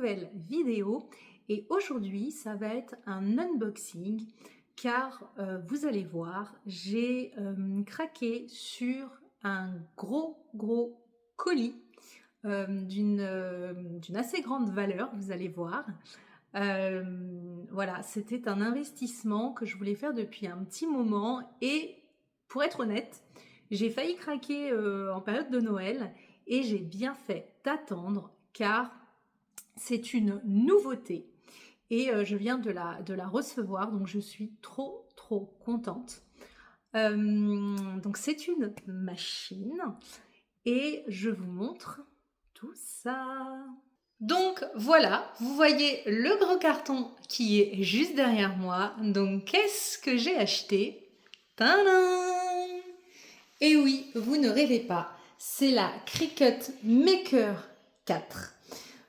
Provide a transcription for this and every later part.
nouvelle vidéo et aujourd'hui ça va être un unboxing car vous allez voir j'ai craqué sur un gros colis d'une assez grande valeur, vous allez voir. Voilà, c'était un investissement que je voulais faire depuis un petit moment et pour être honnête, j'ai failli craquer en période de Noël et j'ai bien fait d'attendre car c'est une nouveauté et je viens de la recevoir, donc je suis trop contente. Donc c'est une machine et je vous montre tout ça. Donc voilà, vous voyez le gros carton qui est juste derrière moi. Donc qu'est-ce que j'ai acheté? Tadam! Et oui, vous ne rêvez pas, c'est la Cricut Maker 4.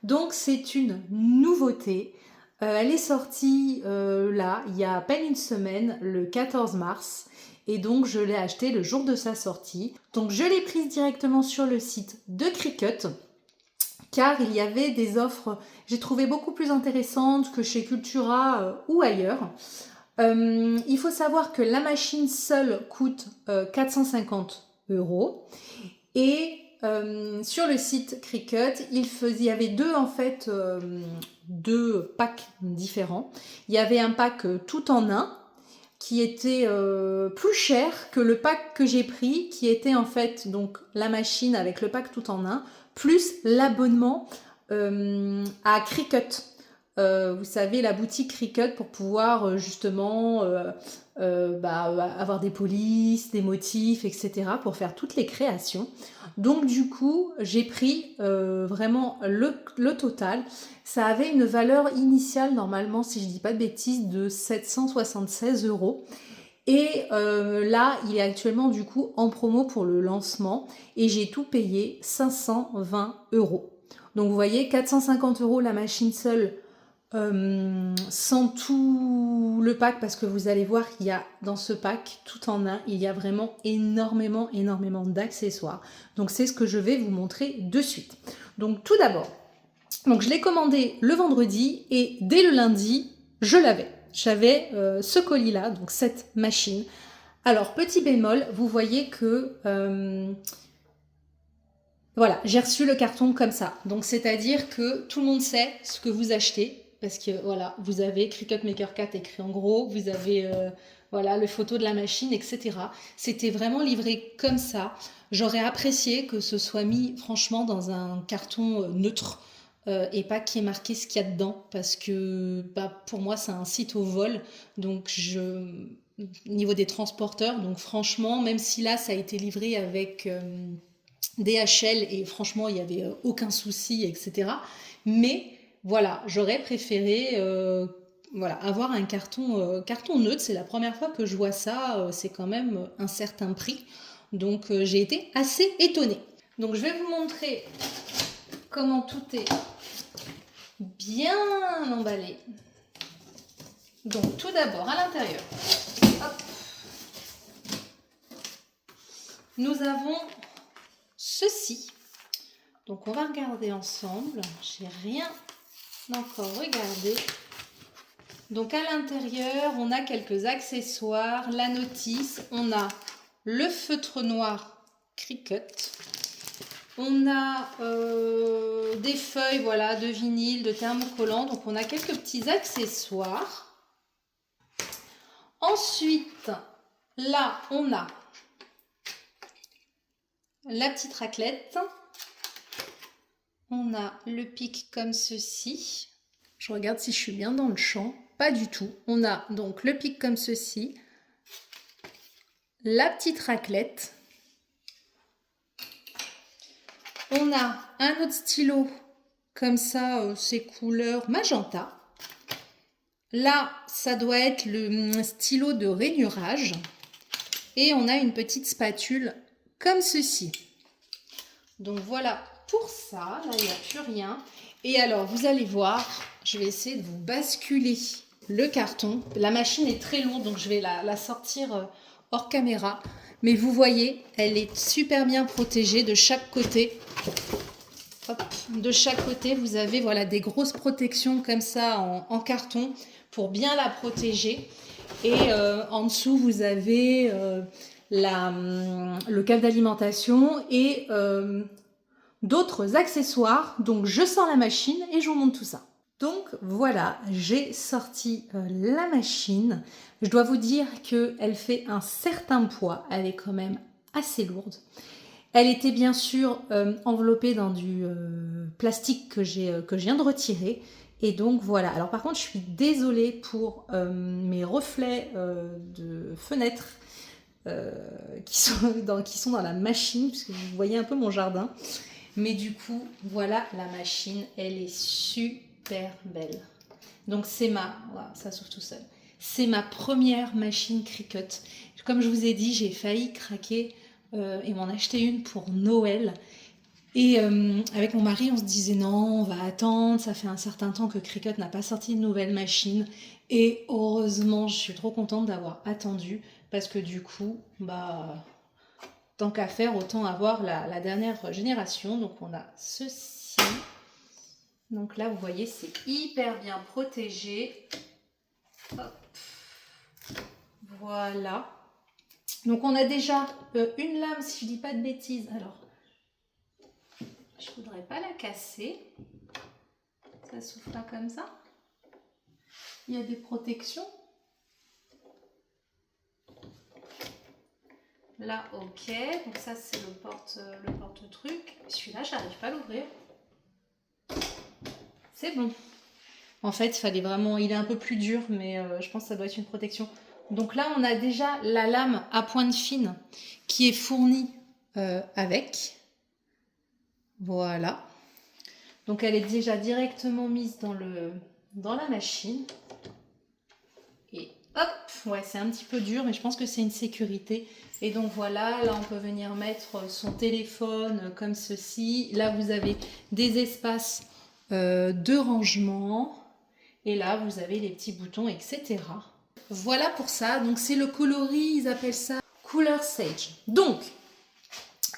Donc c'est une nouveauté. Elle est sortie là, il y a à peine une semaine, le 14 mars. Et donc je l'ai achetée le jour de sa sortie. Donc je l'ai prise directement sur le site de Cricut, car il y avait des offres, j'ai trouvé beaucoup plus intéressantes que chez Cultura ou ailleurs. Il faut savoir que la machine seule coûte 450 € et sur le site Cricut, il y avait deux packs différents. Il y avait un pack tout en un qui était plus cher que le pack que j'ai pris, qui était en fait donc la machine avec le pack tout en un, plus l'abonnement à Cricut. Vous savez, la boutique Cricut pour pouvoir justement avoir des polices, des motifs, etc. pour faire toutes les créations. Donc du coup, j'ai pris vraiment le total. Ça avait une valeur initiale, normalement, si je ne dis pas de bêtises, de 776 €. Et là, il est actuellement du coup en promo pour le lancement et j'ai tout payé 520 €. Donc vous voyez, 450 € la machine seule, sans tout le pack, parce que vous allez voir qu'il y a dans ce pack tout en un, il y a vraiment énormément d'accessoires. Donc c'est ce que je vais vous montrer de suite. Donc tout d'abord, donc je l'ai commandé le vendredi et dès le lundi, je l'avais. J'avais ce colis-là, donc cette machine. Alors, petit bémol, vous voyez que voilà, j'ai reçu le carton comme ça. Donc, c'est-à-dire que tout le monde sait ce que vous achetez. Parce que voilà, vous avez Cricut Maker 4 écrit en gros, vous avez voilà, le photo de la machine, etc. C'était vraiment livré comme ça. J'aurais apprécié que ce soit mis franchement dans un carton neutre. Et pas qui est marqué ce qu'il y a dedans, parce que pour moi c'est un site au vol, donc niveau des transporteurs, donc franchement, même si là ça a été livré avec DHL et franchement il n'y avait aucun souci, etc. Mais voilà, j'aurais préféré avoir un carton neutre. C'est la première fois que je vois ça, c'est quand même un certain prix, donc j'ai été assez étonnée. Donc je vais vous montrer comment tout est bien emballé. Donc tout d'abord à l'intérieur, nous avons ceci. Donc on va regarder ensemble. J'ai rien encore regardé. Donc à l'intérieur, on a quelques accessoires, la notice, on a le feutre noir Cricut. On a des feuilles voilà, de vinyle, de thermocollant. Donc, on a quelques petits accessoires. Ensuite, là, on a la petite raclette. On a le pic comme ceci. Je regarde si je suis bien dans le champ. Pas du tout. On a donc le pic comme ceci. La petite raclette. On a un autre stylo, comme ça, c'est couleur magenta. Là, ça doit être le stylo de rainurage. Et on a une petite spatule comme ceci. Donc voilà pour ça, là il n'y a plus rien. Et alors, vous allez voir, je vais essayer de vous basculer le carton. La machine est très lourde, donc je vais la sortir hors caméra. Mais vous voyez, elle est super bien protégée de chaque côté. Hop, de chaque côté, vous avez voilà, des grosses protections comme ça en carton pour bien la protéger. Et en dessous, vous avez le câble d'alimentation et d'autres accessoires. Donc, je sors la machine et je vous montre tout ça. Donc, voilà, j'ai sorti la machine. Je dois vous dire qu'elle fait un certain poids. Elle est quand même assez lourde. Elle était bien sûr enveloppée dans du plastique que je viens de retirer. Et donc voilà. Alors par contre, je suis désolée pour mes reflets de fenêtres qui sont dans la machine, puisque vous voyez un peu mon jardin. Mais du coup, voilà la machine. Elle est super belle. Donc c'est voilà, ça s'ouvre tout seul. C'est ma première machine Cricut. Comme je vous ai dit, j'ai failli craquer et m'en acheter une pour Noël. Et avec mon mari, on se disait non, on va attendre. Ça fait un certain temps que Cricut n'a pas sorti de nouvelle machine. Et heureusement, je suis trop contente d'avoir attendu parce que du coup, tant qu'à faire, autant avoir la dernière génération. Donc on a ceci. Donc là, vous voyez, c'est hyper bien protégé. Hop. Voilà. Donc on a déjà une lame, si je dis pas de bêtises. Alors, je voudrais pas la casser. Ça s'ouvre pas comme ça. Il y a des protections. Là, ok. Donc ça, c'est le porte-truc. Celui-là, j'arrive pas à l'ouvrir. C'est bon. En fait, il fallait vraiment... Il est un peu plus dur, mais je pense que ça doit être une protection. Donc là, on a déjà la lame à pointe fine qui est fournie avec. Voilà. Donc elle est déjà directement mise dans la machine. Et hop, ouais, c'est un petit peu dur, mais je pense que c'est une sécurité. Et donc voilà, là on peut venir mettre son téléphone comme ceci. Là vous avez des espaces de rangement. Et là vous avez les petits boutons, etc. Voilà pour ça. Donc c'est le coloris, ils appellent ça Cooler Sage. Donc,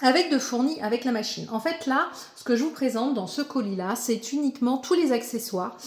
avec de fourni avec la machine. En fait là, ce que je vous présente dans ce colis-là, c'est uniquement tous les accessoires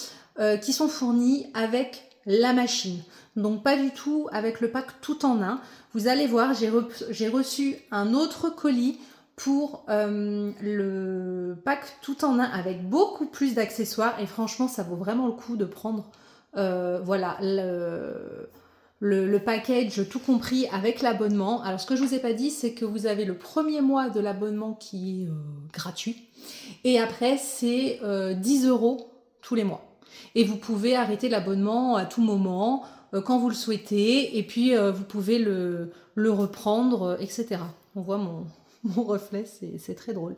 qui sont fournis avec la machine. Donc pas du tout avec le pack tout en un. Vous allez voir, j'ai reçu un autre colis pour le pack tout en un avec beaucoup plus d'accessoires. Et franchement, ça vaut vraiment le coup de prendre voilà, le package tout compris avec l'abonnement. Alors ce que je vous ai pas dit, c'est que vous avez le premier mois de l'abonnement qui est gratuit et après c'est 10 € tous les mois. Et vous pouvez arrêter l'abonnement à tout moment quand vous le souhaitez et puis vous pouvez le reprendre, etc. On voit mon reflet, c'est très drôle.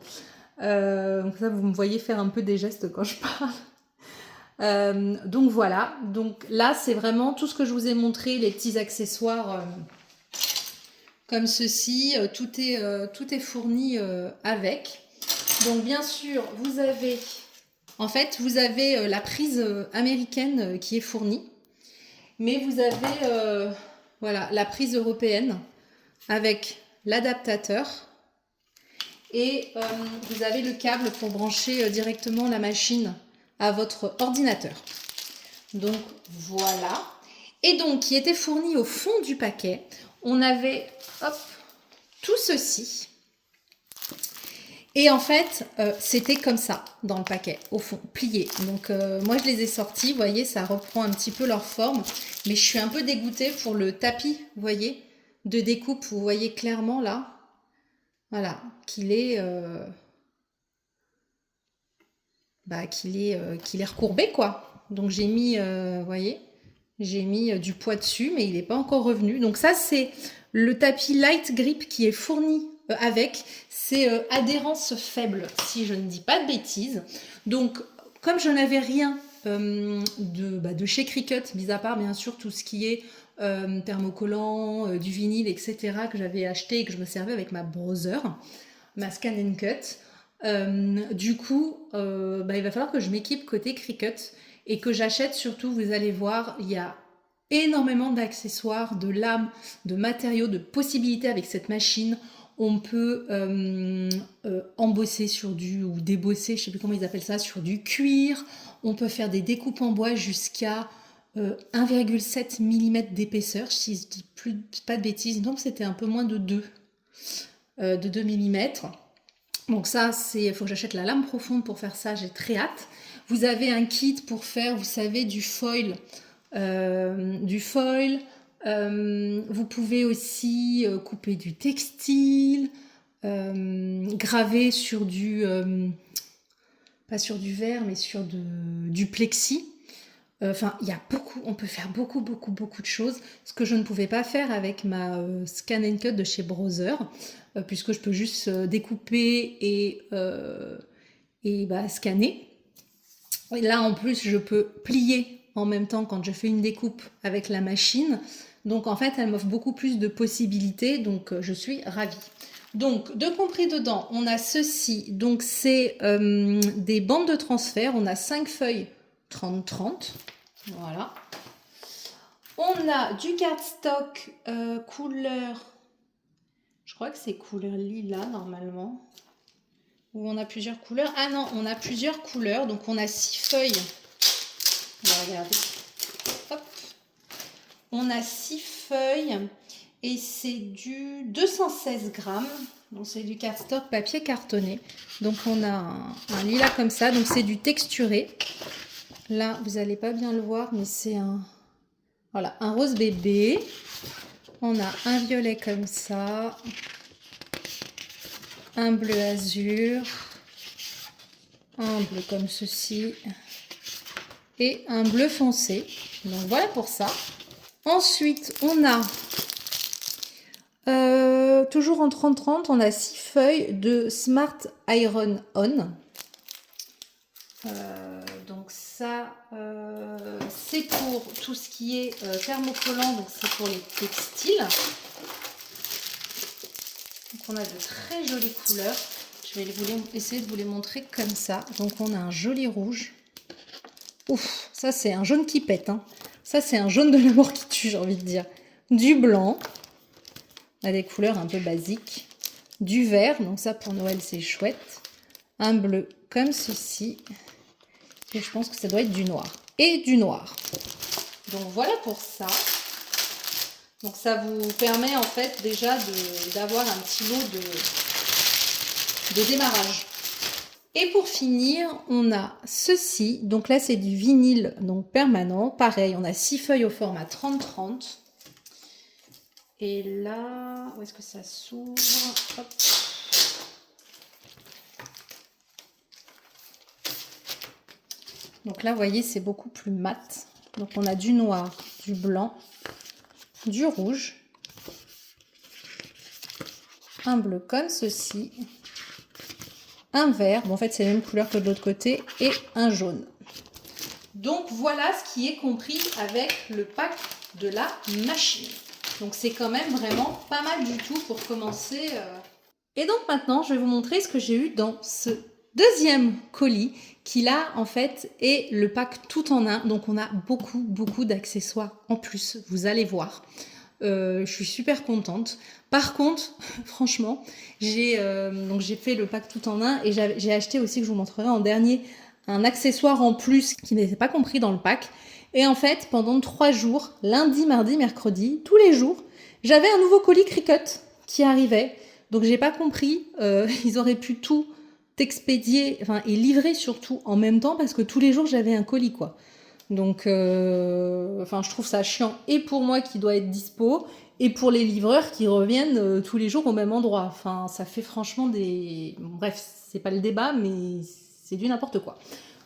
Donc ça, vous me voyez faire un peu des gestes quand je parle. Donc voilà, donc là c'est vraiment tout ce que je vous ai montré, les petits accessoires comme ceci, tout est fourni avec. Donc bien sûr vous avez, la prise américaine qui est fournie, mais vous avez voilà, la prise européenne avec l'adaptateur et vous avez le câble pour brancher directement la machine à votre ordinateur. Donc voilà. Et donc qui était fourni au fond du paquet, on avait tout ceci. Et en fait, c'était comme ça dans le paquet, au fond, plié. Donc moi je les ai sortis, vous voyez, ça reprend un petit peu leur forme. Mais je suis un peu dégoûtée pour le tapis, vous voyez, de découpe. Vous voyez clairement là, voilà, qu'il est... qu'il est recourbé quoi. Donc j'ai mis, vous voyez, j'ai mis du poids dessus, mais il n'est pas encore revenu. Donc ça c'est le tapis Light Grip qui est fourni avec. C'est adhérence faible, si je ne dis pas de bêtises. Donc comme je n'avais rien de chez Cricut, mis à part bien sûr tout ce qui est thermocollant, du vinyle, etc. que j'avais acheté et que je me servais avec ma browser, ma Scan and Cut. Du coup, il va falloir que je m'équipe côté Cricut et que j'achète surtout, vous allez voir, il y a énormément d'accessoires, de lames, de matériaux, de possibilités avec cette machine. On peut embosser sur du, ou débosser, je ne sais plus comment ils appellent ça, sur du cuir. On peut faire des découpes en bois jusqu'à 1,7 mm d'épaisseur, si je dis pas de bêtises. Donc c'était un peu moins de 2 mm. Donc ça, il faut que j'achète la lame profonde pour faire ça, j'ai très hâte. Vous avez un kit pour faire, vous savez, du foil. Vous pouvez aussi couper du textile, graver sur du... pas sur du verre, mais sur du plexi. Enfin, il y a beaucoup, on peut faire beaucoup de choses. Ce que je ne pouvais pas faire avec ma Scan & Cut de chez Brother, puisque je peux juste découper et scanner. Et là, en plus, je peux plier en même temps quand je fais une découpe avec la machine. Donc, en fait, elle m'offre beaucoup plus de possibilités. Donc, je suis ravie. Donc, de compris dedans, on a ceci. Donc, c'est des bandes de transfert. On a 5 feuilles 30-30. Voilà. On a du cardstock couleur... Je crois que c'est couleur lilas, normalement. Ou on a plusieurs couleurs. Ah non, on a plusieurs couleurs. Donc, on a 6 feuilles. On va regarder. Hop. On a 6 feuilles. Et c'est du 216 grammes. Donc, c'est du cardstock papier cartonné. Donc, on a un lilas comme ça. Donc, c'est du texturé. Là, vous n'allez pas bien le voir, mais c'est un rose bébé. On a un violet comme ça. Un bleu azur. Un bleu comme ceci. Et un bleu foncé. Donc, voilà pour ça. Ensuite, on a... toujours en 30-30, on a 6 feuilles de Smart Iron On. Donc ça, c'est pour tout ce qui est thermocollant, donc c'est pour les textiles. Donc on a de très jolies couleurs. Je vais essayer de vous les montrer comme ça. Donc on a un joli rouge. Ouf, ça c'est un jaune qui pète. Hein. Ça c'est un jaune de la mort qui tue, j'ai envie de dire. Du blanc. On a des couleurs un peu basiques. Du vert, donc ça pour Noël c'est chouette. Un bleu comme ceci. Et je pense que ça doit être du noir. Et du noir. Donc voilà pour ça. Donc ça vous permet en fait déjà d'avoir un petit lot de démarrage. Et pour finir, on a ceci. Donc là c'est du vinyle donc permanent. Pareil, on a 6 feuilles au format 30-30. Et là, où est-ce que ça s'ouvre? Hop. Donc là, vous voyez, c'est beaucoup plus mat. Donc on a du noir, du blanc, du rouge, un bleu comme ceci, un vert, bon en fait c'est la même couleur que de l'autre côté, et un jaune. Donc voilà ce qui est compris avec le pack de la machine. Donc c'est quand même vraiment pas mal du tout pour commencer. Et donc maintenant, je vais vous montrer ce que j'ai eu dans ce deuxième colis qui là en fait est le pack tout en un. Donc on a beaucoup d'accessoires en plus, vous allez voir. Je suis super contente. Par contre, franchement, j'ai fait le pack tout en un et j'ai acheté aussi, que je vous montrerai en dernier, un accessoire en plus qui n'était pas compris dans le pack. Et en fait, pendant 3 jours, lundi, mardi, mercredi, tous les jours, j'avais un nouveau colis Cricut qui arrivait. Donc j'ai pas compris, ils auraient pu tout expédier, enfin et livrer surtout en même temps parce que tous les jours j'avais un colis quoi. Donc je trouve ça chiant et pour moi qui dois être dispo et pour les livreurs qui reviennent tous les jours au même endroit. Enfin ça fait franchement des... Bref, c'est pas le débat mais c'est du n'importe quoi.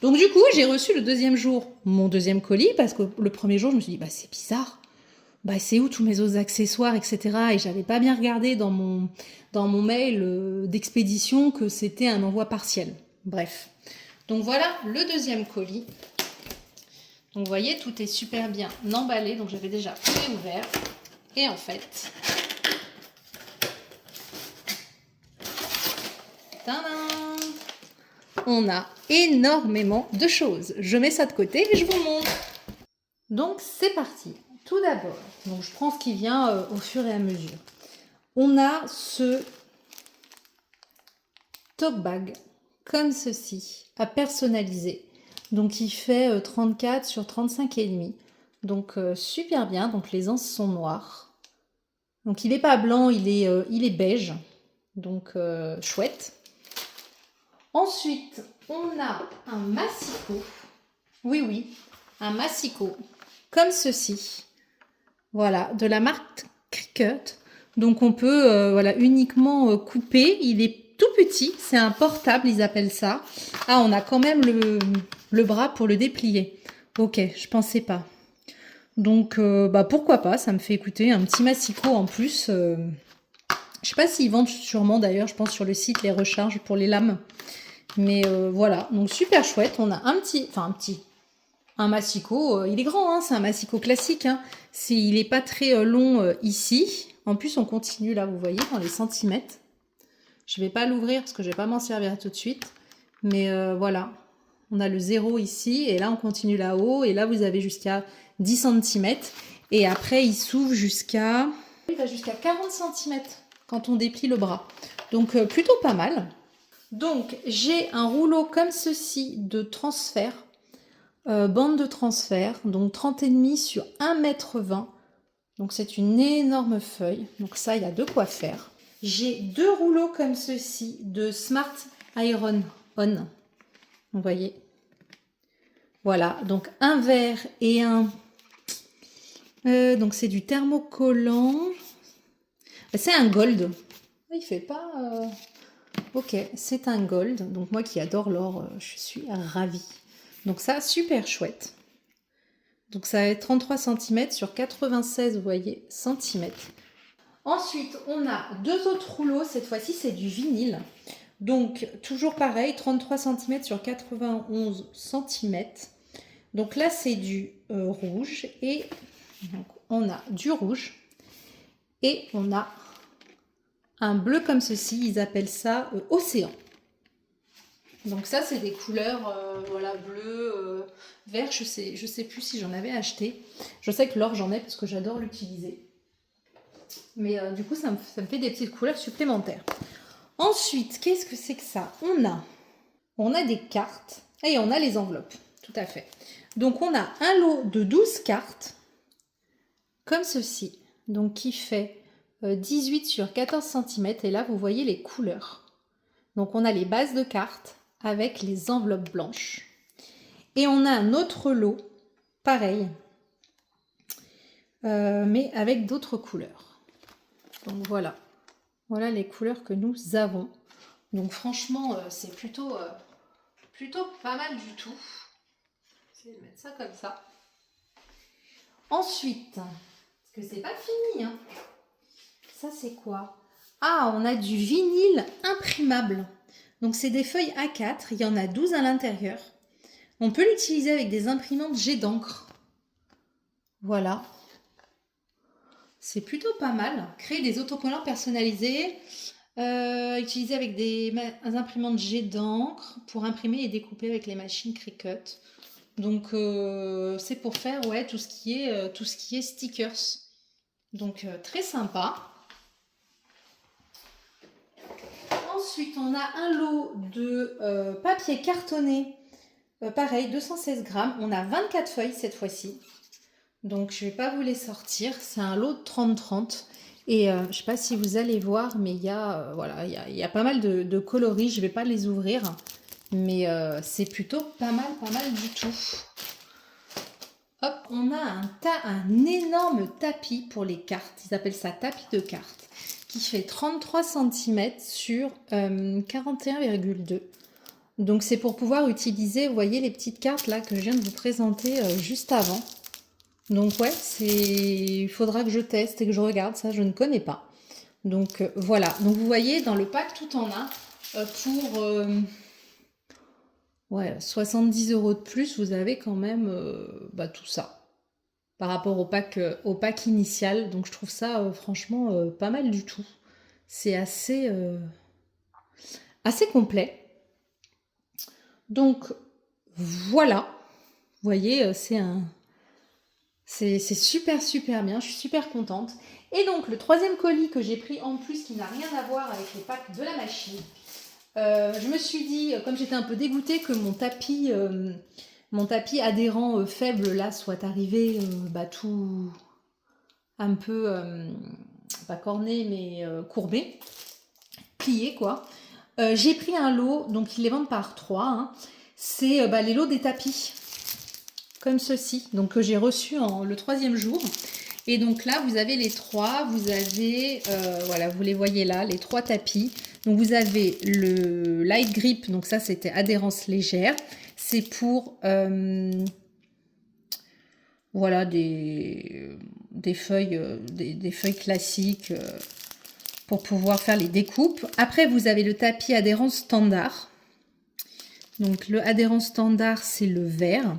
Donc du coup j'ai reçu le deuxième jour mon deuxième colis parce que le premier jour je me suis dit bah c'est bizarre. Bah, c'est où tous mes autres accessoires, etc. Et j'avais pas bien regardé dans mon mail d'expédition que c'était un envoi partiel. Bref. Donc voilà le deuxième colis. Donc vous voyez, tout est super bien emballé. Donc j'avais déjà ouvert. Et en fait... Tadam ! On a énormément de choses. Je mets ça de côté et je vous montre. Donc c'est parti. Tout d'abord, donc je prends ce qui vient au fur et à mesure. On a ce tote bag, comme ceci, à personnaliser. Donc il fait 34 sur 35,5. Donc super bien, donc les anses sont noires. Donc il n'est pas blanc, il est beige. Donc chouette. Ensuite, on a un massicot. Oui, oui, un massicot, comme ceci. Voilà, de la marque Cricut. Donc on peut voilà, uniquement couper. Il est tout petit, c'est un portable, ils appellent ça. Ah, on a quand même le bras pour le déplier. Ok, je pensais pas. Donc bah, pourquoi pas, ça me fait écouter un petit massicot en plus. Je sais pas s'ils vendent sûrement d'ailleurs, je pense sur le site les recharges pour les lames. Mais voilà, donc super chouette. On a un massicot. Il est grand, hein, c'est un massicot classique. Hein. Il n'est pas très long ici. En plus, on continue là, vous voyez, dans les centimètres. Je ne vais pas l'ouvrir parce que je ne vais pas m'en servir tout de suite. Mais voilà, on a le 0 ici. Et là, on continue là-haut. Et là, vous avez jusqu'à 10 centimètres. Et après, il s'ouvre jusqu'à... Il va jusqu'à 40 centimètres quand on déplie le bras. Donc, plutôt pas mal. Donc, j'ai un rouleau comme ceci de transfert. Bande de transfert, donc 30,5 sur 1,20 m. Donc c'est une énorme feuille. Donc ça, il y a de quoi faire. J'ai 2 rouleaux comme ceci de Smart Iron On. Vous voyez. Voilà, donc un vert et un... donc c'est du thermocollant. C'est un gold. Il fait pas... Ok, c'est un gold. Donc moi qui adore l'or, je suis ravie. Donc ça, super chouette. Donc ça va être 33 cm sur 96, vous voyez, centimètres. Ensuite, on a 2 autres rouleaux. Cette fois-ci, c'est du vinyle. Donc, toujours pareil, 33 cm sur 91 cm. Donc là, c'est du rouge. Et donc, on a du rouge. Et on a un bleu comme ceci. Ils appellent ça océan. Donc ça, c'est des couleurs voilà, bleu, vert. Je sais plus si j'en avais acheté. Je sais que l'or, j'en ai parce que j'adore l'utiliser. Mais du coup, ça me fait des petites couleurs supplémentaires. Ensuite, qu'est-ce que c'est que ça? On a des cartes et on a les enveloppes. Tout à fait. Donc, on a un lot de 12 cartes, comme ceci. Donc, qui fait 18 sur 14 cm. Et là, vous voyez les couleurs. Donc, on a les bases de cartes avec les enveloppes blanches. Et on a un autre lot, pareil, mais avec d'autres couleurs. Donc voilà, voilà les couleurs que nous avons. Donc franchement, c'est plutôt pas mal du tout. Je vais mettre ça comme ça. Ensuite, parce que c'est pas fini, hein. Ça c'est quoi? Ah, on a du vinyle imprimable. Donc c'est des feuilles A4, il y en a 12 à l'intérieur. On peut l'utiliser avec des imprimantes jet d'encre. Voilà. C'est plutôt pas mal. Créer des autocollants personnalisés. Utiliser avec des imprimantes jet d'encre pour imprimer et découper avec les machines Cricut. Donc c'est pour faire ouais, tout ce qui est stickers. Donc très sympa. Ensuite, on a un lot de papier cartonné. Pareil, 216 grammes. On a 24 feuilles cette fois-ci. Donc, je ne vais pas vous les sortir. C'est un lot de 30-30. Et je ne sais pas si vous allez voir, mais il y a, voilà, il y a pas mal de coloris. Je ne vais pas les ouvrir. Mais c'est plutôt pas mal du tout. Hop, on a un énorme tapis pour les cartes. Ils appellent ça tapis de cartes. Qui fait 33 cm sur 41,2. Donc c'est pour pouvoir utiliser, vous voyez les petites cartes là que je viens de vous présenter juste avant. Donc ouais, il faudra que je teste et que je regarde, ça je ne connais pas. Donc voilà, donc vous voyez dans le pack tout en a pour ouais, 70 € de plus, vous avez quand même tout ça par rapport au pack initial. Donc je trouve ça franchement pas mal du tout. C'est assez complet. Donc voilà, vous voyez, c'est super bien, je suis super contente. Et donc le troisième colis que j'ai pris en plus qui n'a rien à voir avec les packs de la machine, Je me suis dit, comme j'étais un peu dégoûtée que mon tapis adhérent faible là soit arrivé tout un peu, pas corné mais courbé, plié quoi. J'ai pris un lot, donc ils les vendent par 3. Hein. C'est les lots des tapis, comme ceci, donc que j'ai reçu le 3e jour. Et donc là, vous avez les 3, vous avez, voilà, vous les voyez là, les 3 tapis. Donc vous avez le light grip, donc ça c'était adhérence légère. C'est pour, voilà, des feuilles, des feuilles classiques pour pouvoir faire les découpes. Après, vous avez le tapis adhérence standard. Donc le adhérence standard, c'est le vert.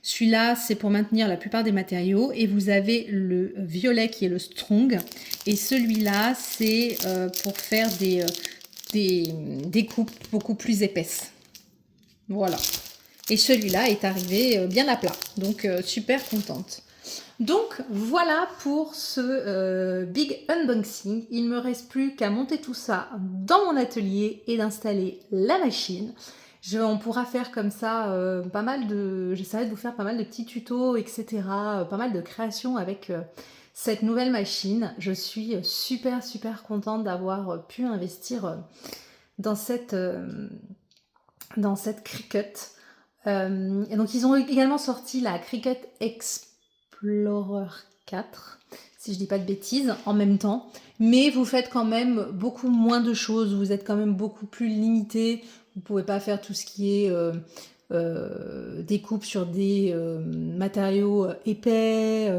Celui-là, c'est pour maintenir la plupart des matériaux. Et vous avez le violet qui est le strong. Et celui-là, c'est pour faire des découpes beaucoup plus épaisses. Voilà. Et celui-là est arrivé bien à plat. Donc, super contente. Donc, voilà pour ce big unboxing. Il ne me reste plus qu'à monter tout ça dans mon atelier et d'installer la machine. On pourra faire comme ça pas mal de... J'essaierai de vous faire pas mal de petits tutos, etc. Pas mal de créations avec cette nouvelle machine. Je suis super, super contente d'avoir pu investir dans cette Cricut. Et donc, ils ont également sorti la Cricut Explorer 4, si je dis pas de bêtises, en même temps. Mais vous faites quand même beaucoup moins de choses. Vous êtes quand même beaucoup plus limité. Vous pouvez pas faire tout ce qui est découpe sur des matériaux épais.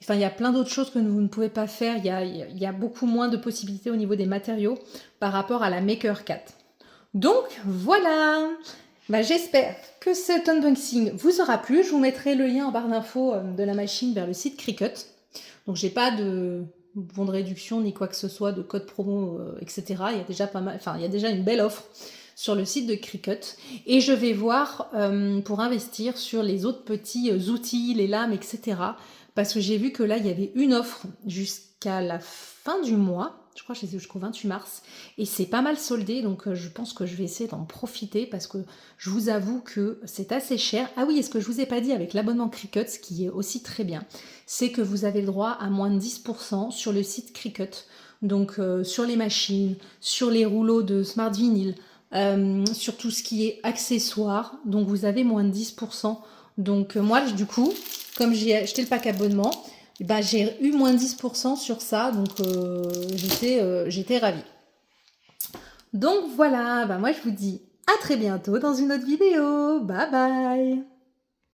Enfin, il y a plein d'autres choses que vous ne pouvez pas faire. Il y a beaucoup moins de possibilités au niveau des matériaux par rapport à la Maker 4. Donc, voilà. J'espère que cet unboxing vous aura plu. Je vous mettrai le lien en barre d'infos de la machine vers le site Cricut. Donc, j'ai pas de bon de réduction ni quoi que ce soit, de code promo, etc. Il y a déjà pas mal, enfin, il y a déjà une belle offre sur le site de Cricut. Et je vais voir pour investir sur les autres petits outils, les lames, etc. Parce que j'ai vu que là, il y avait une offre jusqu'à la fin du mois. Je crois que c'est jusqu'au 28 mars. Et c'est pas mal soldé, donc je pense que je vais essayer d'en profiter parce que je vous avoue que c'est assez cher. Ah oui, et ce que je vous ai pas dit avec l'abonnement Cricut, ce qui est aussi très bien, c'est que vous avez le droit à moins de 10% sur le site Cricut. Donc sur les machines, sur les rouleaux de Smart Vinyl, sur tout ce qui est accessoires. Donc vous avez moins de 10%. Donc moi, du coup, comme j'ai acheté le pack abonnement, j'ai eu moins 10% sur ça, donc j'étais ravie. Donc voilà, moi je vous dis à très bientôt dans une autre vidéo. Bye bye!